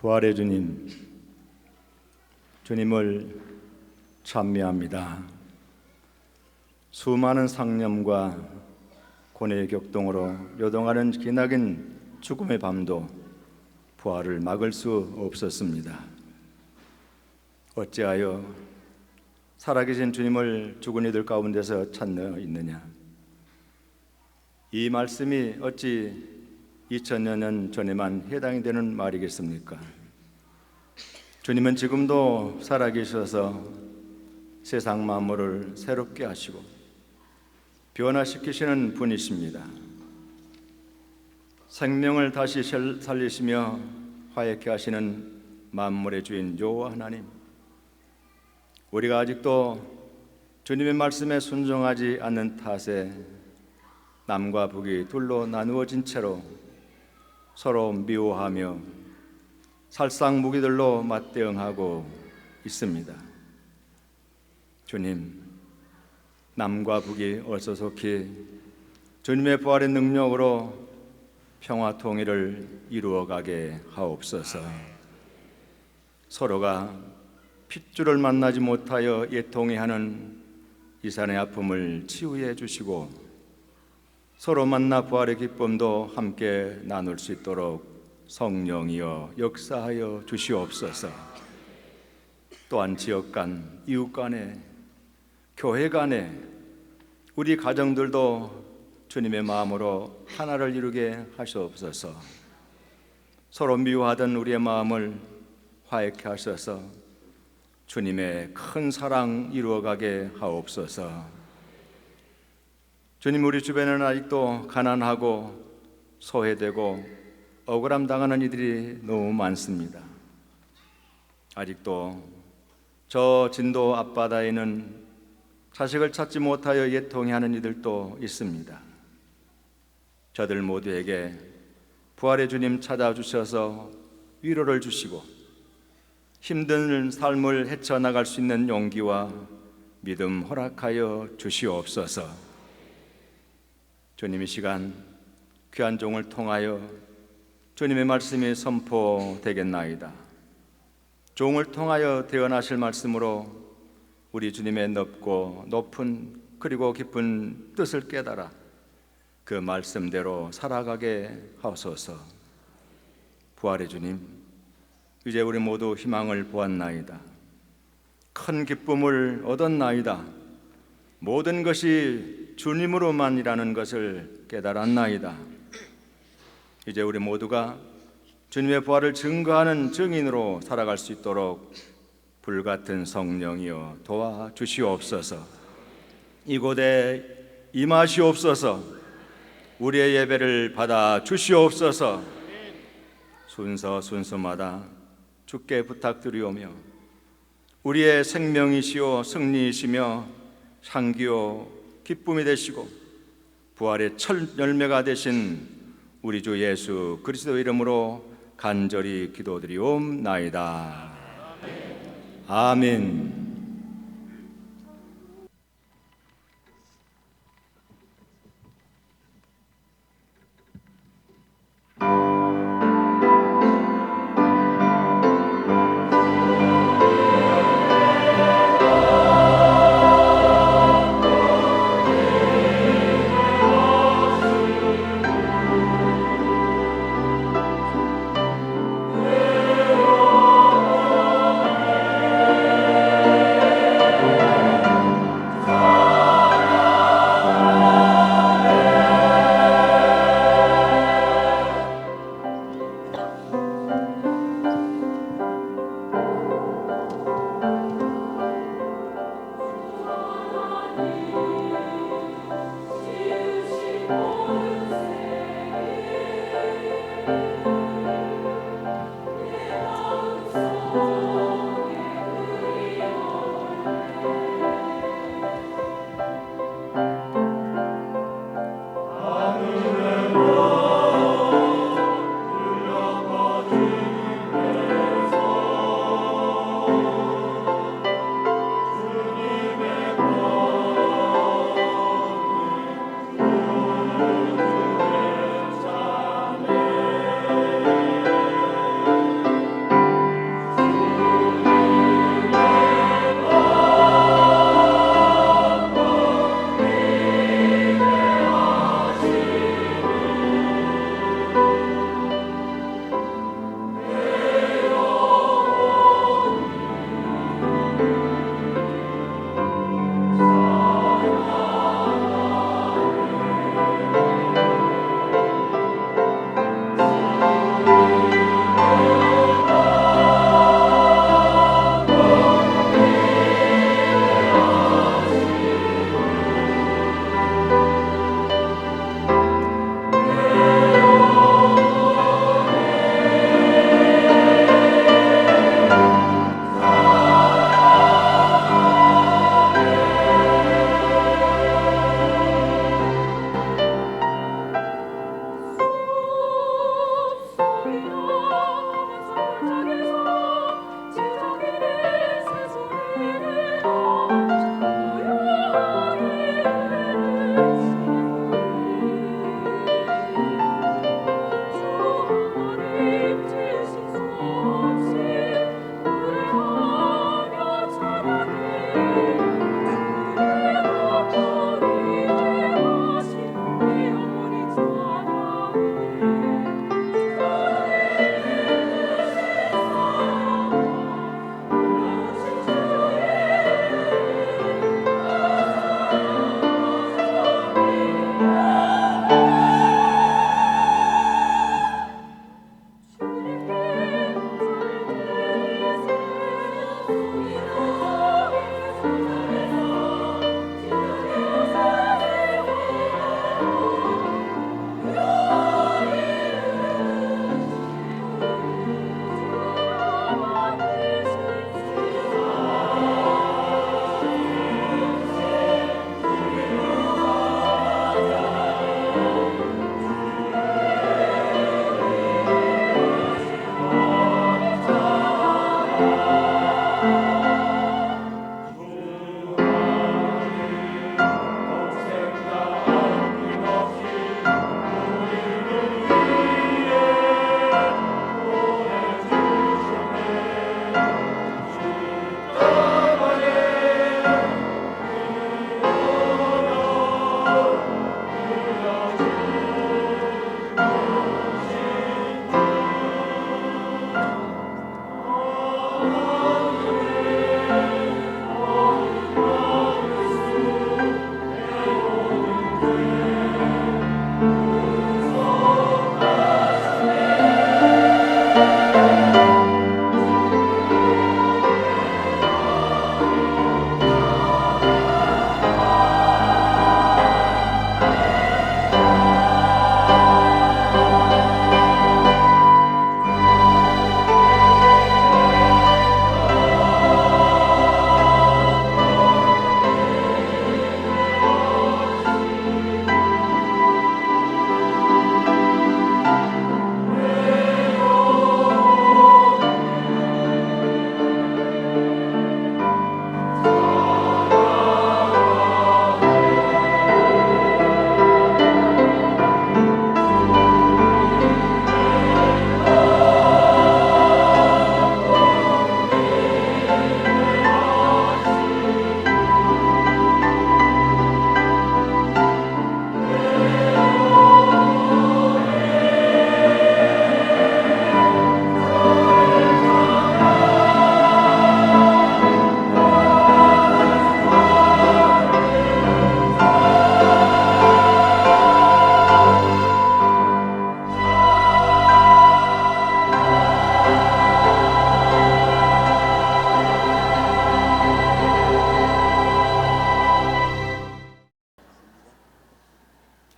부활의 주님, 주님을 찬미합니다. 수많은 상념과 고뇌의 격동으로 요동하는 기나긴 죽음의 밤도 부활을 막을 수 없었습니다. 어찌하여 살아계신 주님을 죽은 이들 가운데서 찾는 있느냐? 이 말씀이 어찌 2000여 년 전에만 해당이 되는 말이겠습니까? 주님은 지금도 살아계셔서 세상 만물을 새롭게 하시고 변화시키시는 분이십니다. 생명을 다시 살리시며 화해케 하시는 만물의 주인 여호와 하나님, 우리가 아직도 주님의 말씀에 순종하지 않는 탓에 남과 북이 둘로 나누어진 채로 서로 미워하며 살상무기들로 맞대응하고 있습니다. 주님, 남과 북이 얼서속히 주님의 부활의 능력으로 평화 통일을 이루어가게 하옵소서. 서로가 핏줄을 만나지 못하여 애통해하는 이산의 아픔을 치유해 주시고 서로 만나 부활의 기쁨도 함께 나눌 수 있도록 성령이여 역사하여 주시옵소서. 또한 지역 간, 이웃 간에, 교회 간에 우리 가정들도 주님의 마음으로 하나를 이루게 하시옵소서. 서로 미워하던 우리의 마음을 화해케 하셔서 주님의 큰 사랑 이루어가게 하옵소서. 주님, 우리 주변에는 아직도 가난하고 소외되고 억울함 당하는 이들이 너무 많습니다. 아직도 저 진도 앞바다에는 자식을 찾지 못하여 애통해하는 이들도 있습니다. 저들 모두에게 부활의 주님 찾아주셔서 위로를 주시고 힘든 삶을 헤쳐나갈 수 있는 용기와 믿음 허락하여 주시옵소서. 주님, 이 시간 귀한 종을 통하여 주님의 말씀이 선포되겠나이다. 종을 통하여 대언하실 말씀으로 우리 주님의 넓고 높은 그리고 깊은 뜻을 깨달아 그 말씀대로 살아가게 하소서. 부활의 주님, 이제 우리 모두 희망을 보았나이다. 큰 기쁨을 얻었나이다. 모든 것이 주님으로만이라는 것을 깨달았나이다. 이제 우리 모두가 주님의 부활을 증거하는 증인으로 살아갈 수 있도록 불같은 성령이여 도와주시옵소서. 이곳에 임하시옵소서. 우리의 예배를 받아 주시옵소서. 순서마다 주께 부탁드리오며 우리의 생명이시오 승리이시며 향기요 기쁨이 되시고 부활의 첫 열매가 되신 우리 주 예수 그리스도 이름으로 간절히 기도드리옵나이다. 아멘.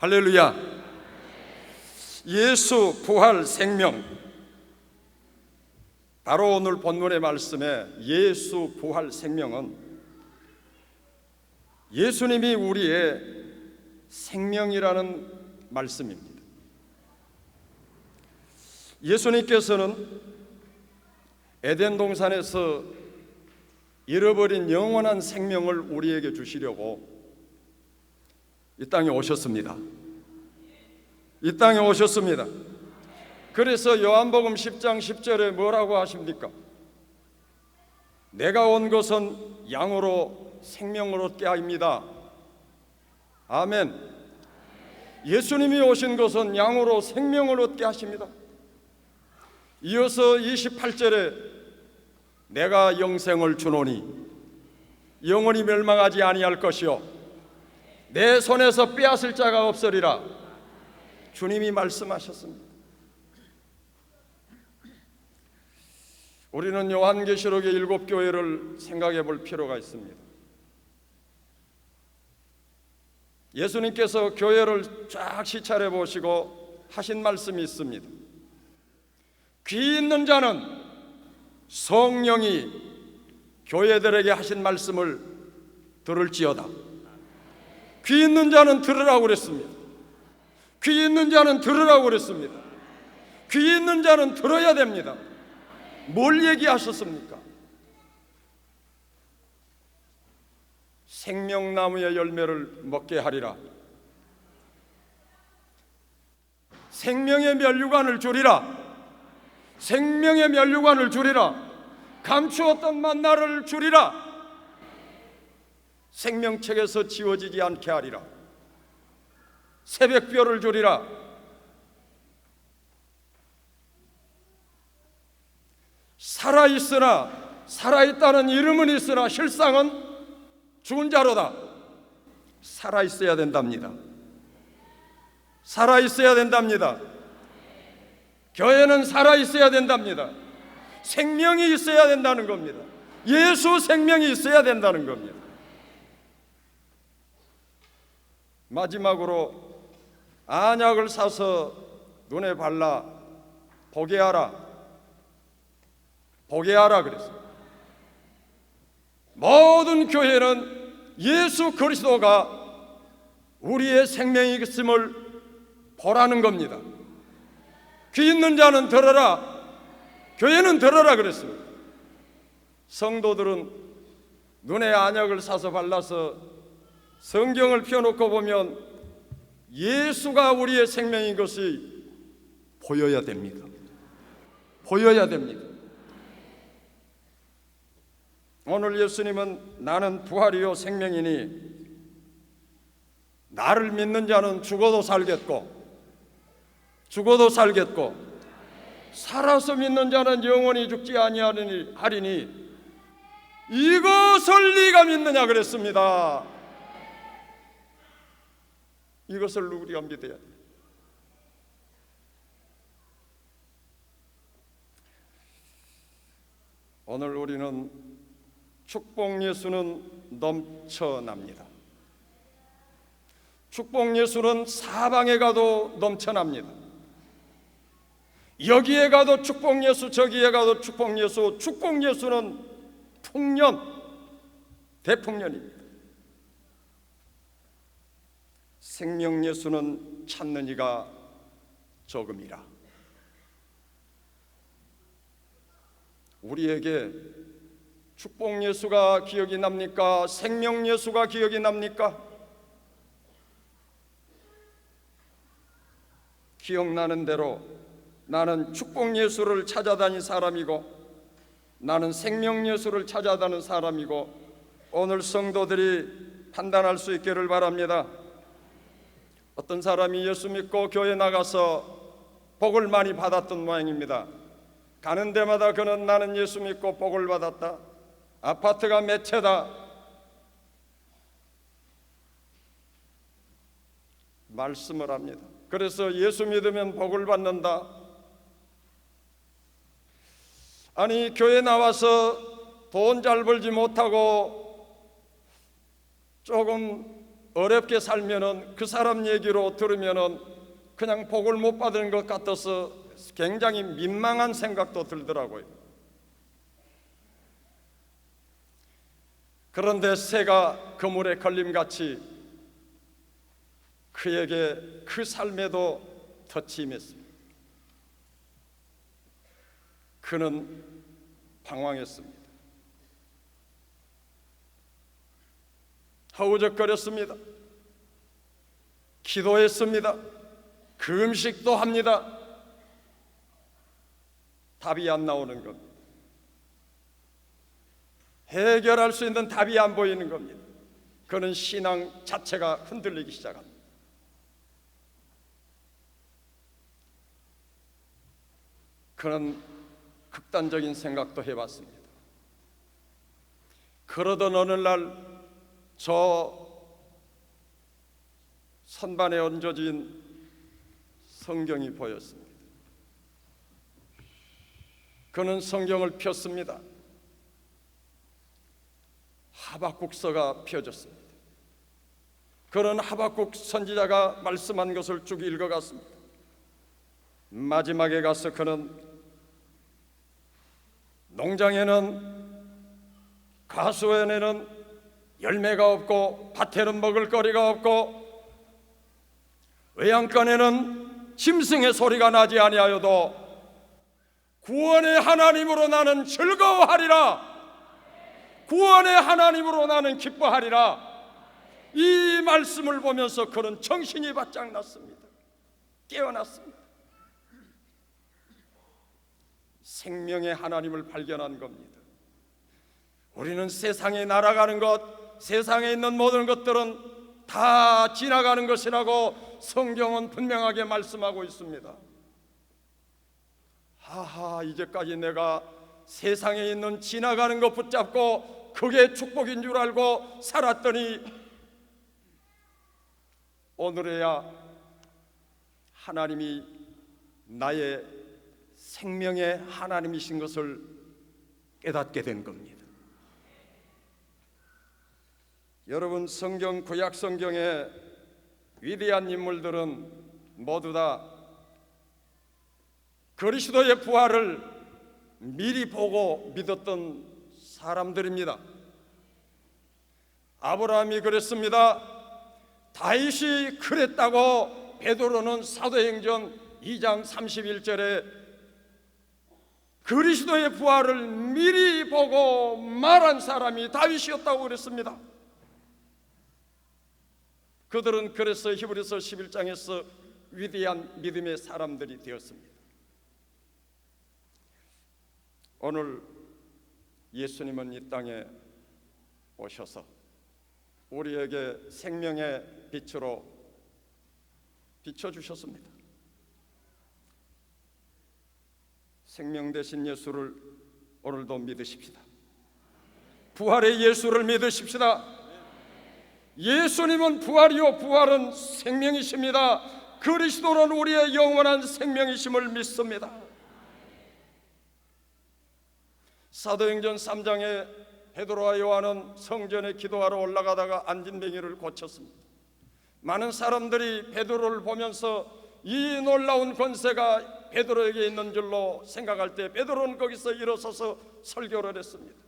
할렐루야. 예수 부활 생명, 바로 오늘 본문의 말씀에 예수 부활 생명은 예수님이 우리의 생명이라는 말씀입니다. 예수님께서는 에덴 동산에서 잃어버린 영원한 생명을 우리에게 주시려고 이 땅에 오셨습니다. 이 땅에 오셨습니다. 그래서 요한복음 10장 10절에 뭐라고 하십니까? 내가 온 것은 양으로 생명을 얻게 하입니다. 아멘. 예수님이 오신 것은 양으로 생명을 얻게 하십니다. 이어서 28절에 내가 영생을 주노니 영원히 멸망하지 아니할 것이요 내 손에서 빼앗을 자가 없으리라. 주님이 말씀하셨습니다. 우리는 요한계시록의 7교회를 생각해 볼 필요가 있습니다. 예수님께서 교회를 쫙 시찰해 보시고 하신 말씀이 있습니다. 귀 있는 자는 성령이 교회들에게 하신 말씀을 들을지어다. 귀 있는 자는 들으라고 그랬습니다. 귀 있는 자는 들으라고 그랬습니다. 귀 있는 자는 들어야 됩니다. 뭘 얘기하셨습니까? 생명나무의 열매를 먹게 하리라. 생명의 면류관을 주리라. 생명의 면류관을 주리라. 감추었던 만나를 주리라. 생명책에서 지워지지 않게 하리라. 새벽별을 주리라. 살아있으나 살아있다는 이름은 있으나 실상은 죽은 자로다. 살아있어야 된답니다. 살아있어야 된답니다. 교회는 살아있어야 된답니다. 생명이 있어야 된다는 겁니다. 예수 생명이 있어야 된다는 겁니다. 마지막으로 안약을 사서 눈에 발라 보게 하라. 보게 하라 그랬어요. 모든 교회는 예수 그리스도가 우리의 생명이 있음을 보라는 겁니다. 귀 있는 자는 들어라. 교회는 들어라 그랬습니다. 성도들은 눈에 안약을 사서 발라서 성경을 펴놓고 보면 예수가 우리의 생명인 것이 보여야 됩니다. 보여야 됩니다. 오늘 예수님은 나는 부활이요 생명이니 나를 믿는 자는 죽어도 살겠고 살아서 믿는 자는 영원히 죽지 아니하리니 이것을 네가 믿느냐 그랬습니다. 이것을 우리가 믿어야 돼. 오늘 우리는 축복 예수는 넘쳐납니다. 축복 예수는 사방에 가도 넘쳐납니다. 여기에 가도 축복 예수, 저기에 가도 축복 예수. 축복 예수는 풍년, 대풍년입니다. 생명 예수는 찾는 이가 적음이라. 우리에게 축복 예수가 기억이 납니까? 생명 예수가 기억이 납니까? 기억나는 대로 나는 축복 예수를 찾아다닌 사람이고 나는 생명 예수를 찾아다니는 사람이고 오늘 성도들이 판단할 수 있기를 바랍니다. 어떤 사람이 예수 믿고 교회 나가서 복을 많이 받았던 모양입니다. 가는 데마다 그는 나는 예수 믿고 복을 받았다. 아파트가 몇 채다. 말씀을 합니다. 그래서 예수 믿으면 복을 받는다. 아니 교회 나와서 돈 잘 벌지 못하고 조금 어렵게 살면은 그 사람 얘기로 들으면은 그냥 복을 못 받은 것 같아서 굉장히 민망한 생각도 들더라고요. 그런데 새가 그물에 걸림같이 그에게 그 삶에도 덫이 임했습니다. 그는 방황했습니다. 허우적거렸습니다. 기도했습니다. 금식도 합니다. 답이 안 나오는 겁니다. 해결할 수 있는 답이 안 보이는 겁니다. 그는 신앙 자체가 흔들리기 시작합니다. 그는 극단적인 생각도 해봤습니다. 그러던 어느 날 저 선반에 얹어진 성경이 보였습니다. 그는 성경을 폈습니다. 하박국서가 펴졌습니다. 그는 하박국 선지자가 말씀한 것을 쭉 읽어갔습니다. 마지막에 가서 그는 농장에는 가수원에는 열매가 없고 밭에는 먹을 거리가 없고 외양간에는 짐승의 소리가 나지 아니하여도 구원의 하나님으로 나는 즐거워하리라, 구원의 하나님으로 나는 기뻐하리라, 이 말씀을 보면서 그는 정신이 바짝 났습니다. 깨어났습니다. 생명의 하나님을 발견한 겁니다. 우리는 세상에 날아가는 것, 세상에 있는 모든 것들은 다 지나가는 것이라고 성경은 분명하게 말씀하고 있습니다. 하하, 이제까지 내가 세상에 있는 지나가는 것 붙잡고 그게 축복인 줄 알고 살았더니 오늘에야 하나님이 나의 생명의 하나님이신 것을 깨닫게 된 겁니다. 여러분, 성경, 구약 성경의 위대한 인물들은 모두 다 그리스도의 부활을 미리 보고 믿었던 사람들입니다. 아브라함이 그랬습니다. 다윗이 그랬다고 베드로는 사도행전 2장 31절에 그리스도의 부활을 미리 보고 말한 사람이 다윗이었다고 그랬습니다. 그들은 그래서 히브리서 11장에서 위대한 믿음의 사람들이 되었습니다. 오늘 예수님은 이 땅에 오셔서 우리에게 생명의 빛으로 비춰주셨습니다. 생명 되신 예수를 오늘도 믿으십시다. 부활의 예수를 믿으십시다. 예수님은 부활이요, 부활은 생명이십니다. 그리스도는 우리의 영원한 생명이심을 믿습니다. 사도행전 3장에 베드로와 요한은 성전에 기도하러 올라가다가 안진뱅이를 고쳤습니다. 많은 사람들이 베드로를 보면서 이 놀라운 권세가 베드로에게 있는 줄로 생각할 때 베드로는 거기서 일어서서 설교를 했습니다.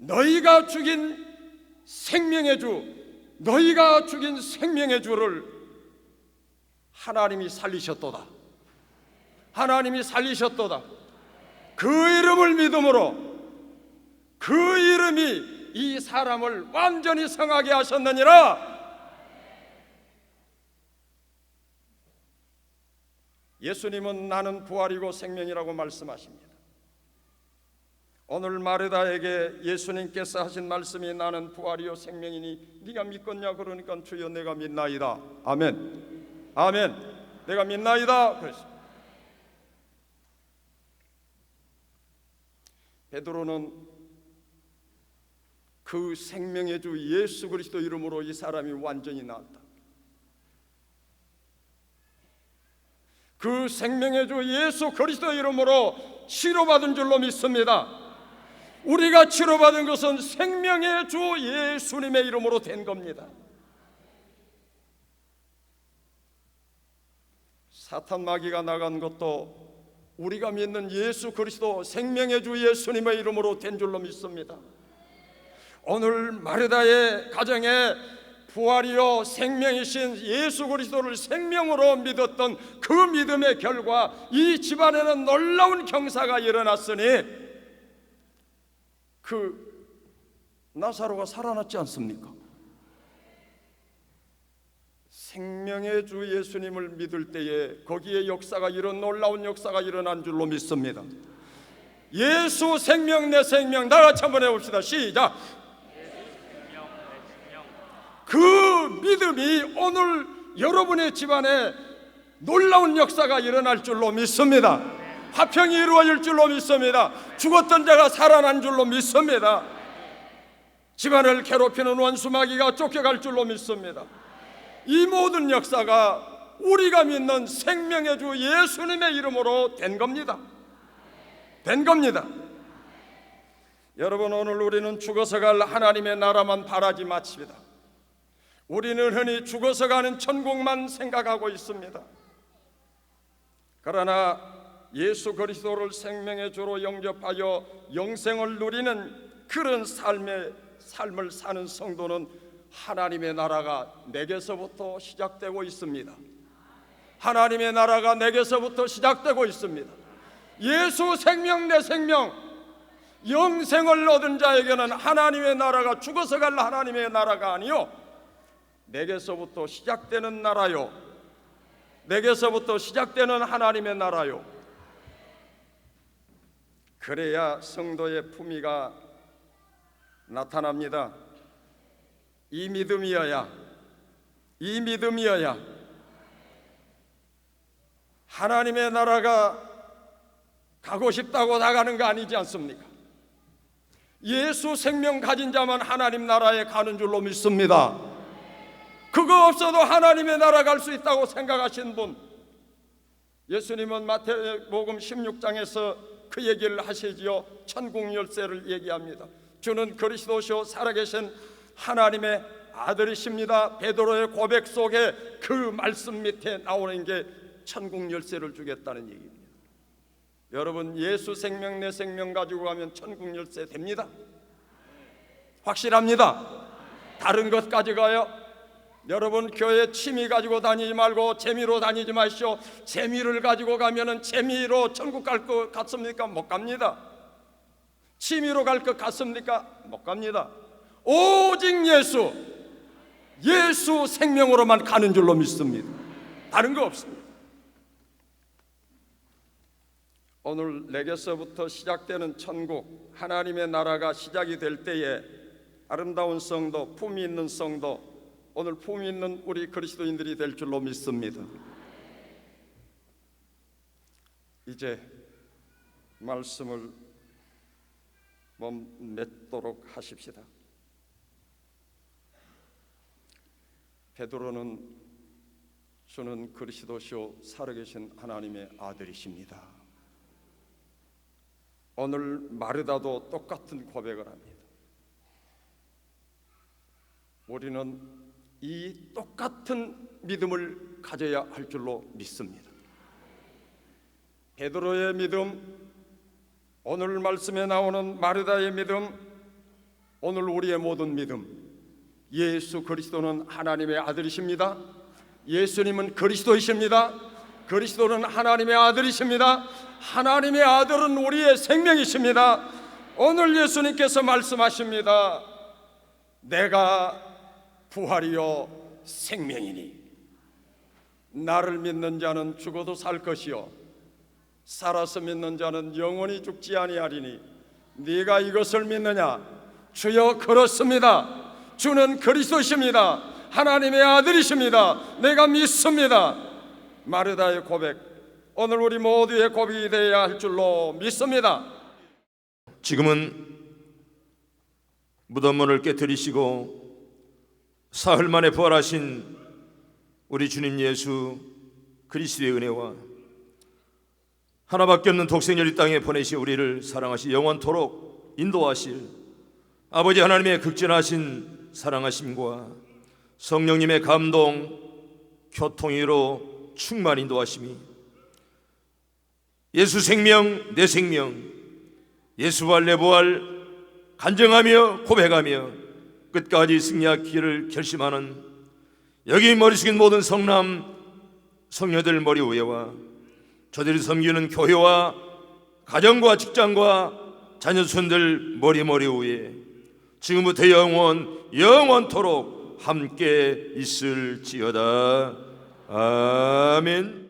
너희가 죽인 생명의 주, 너희가 죽인 생명의 주를 하나님이 살리셨도다. 하나님이 살리셨도다. 그 이름을 믿음으로 그 이름이 이 사람을 완전히 성하게 하셨느니라. 예수님은 나는 부활이고 생명이라고 말씀하십니다. 오늘 마르다에게 예수님께서 하신 말씀이 나는 부활이요 생명이니 네가 믿겠냐 그러니까 주여 내가 믿나이다. 아멘. 아멘. 내가 믿나이다. 그랬습니다. 베드로는 그 생명의 주 예수 그리스도 이름으로 이 사람이 완전히 나았다. 그 생명의 주 예수 그리스도 이름으로 치료받은 줄로 믿습니다. 우리가 치료받은 것은 생명의 주 예수님의 이름으로 된 겁니다. 사탄 마귀가 나간 것도 우리가 믿는 예수 그리스도 생명의 주 예수님의 이름으로 된 줄로 믿습니다. 오늘 마르다의 가정에 부활이요 생명이신 예수 그리스도를 생명으로 믿었던 그 믿음의 결과 이 집안에는 놀라운 경사가 일어났으니 그 나사로가 살아났지 않습니까? 생명의 주 예수님을 믿을 때에 거기에 역사가 이런 놀라운 역사가 일어난 줄로 믿습니다. 예수 생명 내 생명, 다 같이 한번 해봅시다. 시작. 그 믿음이 오늘 여러분의 집안에 놀라운 역사가 일어날 줄로 믿습니다. 화평이 이루어질 줄로 믿습니다. 죽었던 자가 살아난 줄로 믿습니다. 집안을 괴롭히는 원수 마귀가 쫓겨갈 줄로 믿습니다. 이 모든 역사가 우리가 믿는 생명의 주 예수님의 이름으로 된 겁니다. 된 겁니다. 여러분, 오늘 우리는 죽어서 갈 하나님의 나라만 바라지 마칩니다. 우리는 흔히 죽어서 가는 천국만 생각하고 있습니다. 그러나 예수 그리스도를 생명의 주로 영접하여 영생을 누리는 그런 삶을 사는 성도는 하나님의 나라가 내게서부터 시작되고 있습니다. 하나님의 나라가 내게서부터 시작되고 있습니다. 예수 생명 내 생명, 영생을 얻은 자에게는 하나님의 나라가 죽어서 갈 하나님의 나라가 아니요 내게서부터 시작되는 나라요, 내게서부터 시작되는 하나님의 나라요. 그래야 성도의 품위가 나타납니다. 이 믿음이어야 하나님의 나라가 가고 싶다고 나가는 거 아니지 않습니까? 예수 생명 가진 자만 하나님 나라에 가는 줄로 믿습니다. 그거 없어도 하나님의 나라 갈 수 있다고 생각하신 분, 예수님은 마태복음 16장에서 그 얘기를 하시지요. 천국 열쇠를 얘기합니다. 주는 그리스도시요 살아계신 하나님의 아들이십니다. 베드로의 고백 속에 그 말씀 밑에 나오는 게 천국 열쇠를 주겠다는 얘기입니다. 여러분, 예수 생명 내 생명 가지고 가면 천국 열쇠 됩니다. 확실합니다. 다른 것 가져가요. 여러분, 교회 취미 가지고 다니지 말고 재미로 다니지 마시오. 재미를 가지고 가면은 재미로 천국 갈 것 같습니까? 못 갑니다. 취미로 갈 것 같습니까? 못 갑니다. 오직 예수 생명으로만 가는 줄로 믿습니다. 다른 거 없습니다. 오늘 내게서부터 시작되는 천국, 하나님의 나라가 시작이 될 때에 아름다운 성도, 품위 있는 성도, 오늘 품위 있는 우리 그리스도인들이 될 줄로 믿습니다. 이제 말씀을 맺도록 하십시다. 베드로는 주는 그리스도시요 살아계신 하나님의 아들이십니다. 오늘 마르다도 똑같은 고백을 합니다. 우리는 이 똑같은 믿음을 가져야 할 줄로 믿습니다. 베드로의 믿음, 오늘 말씀에 나오는 마르다의 믿음, 오늘 우리의 모든 믿음, 예수 그리스도는 하나님의 아들이십니다. 예수님은 그리스도이십니다. 그리스도는 하나님의 아들이십니다. 하나님의 아들은 우리의 생명이십니다. 오늘 예수님께서 말씀하십니다. 내가 부활이요 생명이니 나를 믿는 자는 죽어도 살 것이요 살아서 믿는 자는 영원히 죽지 아니하리니 네가 이것을 믿느냐? 주여 그렇습니다. 주는 그리스도십니다. 하나님의 아들이십니다. 내가 믿습니다. 마르다의 고백, 오늘 우리 모두의 고백이 되어야 할 줄로 믿습니다. 지금은 무덤문을 깨뜨리시고 사흘 만에 부활하신 우리 주님 예수 그리스도의 은혜와 하나밖에 없는 독생자를 이 땅에 보내시 우리를 사랑하시 영원토록 인도하실 아버지 하나님의 극진하신 사랑하심과 성령님의 감동, 교통으로 충만 인도하심이 예수 생명, 내 생명, 예수 부활, 내 부활 간증하며 고백하며 끝까지 승리하기를 결심하는 여기 머리 숙인 모든 성남 성녀들 머리 위에와 저들이 섬기는 교회와 가정과 직장과 자녀손들 머리 위에 지금부터 영원토록 함께 있을지어다. 아멘.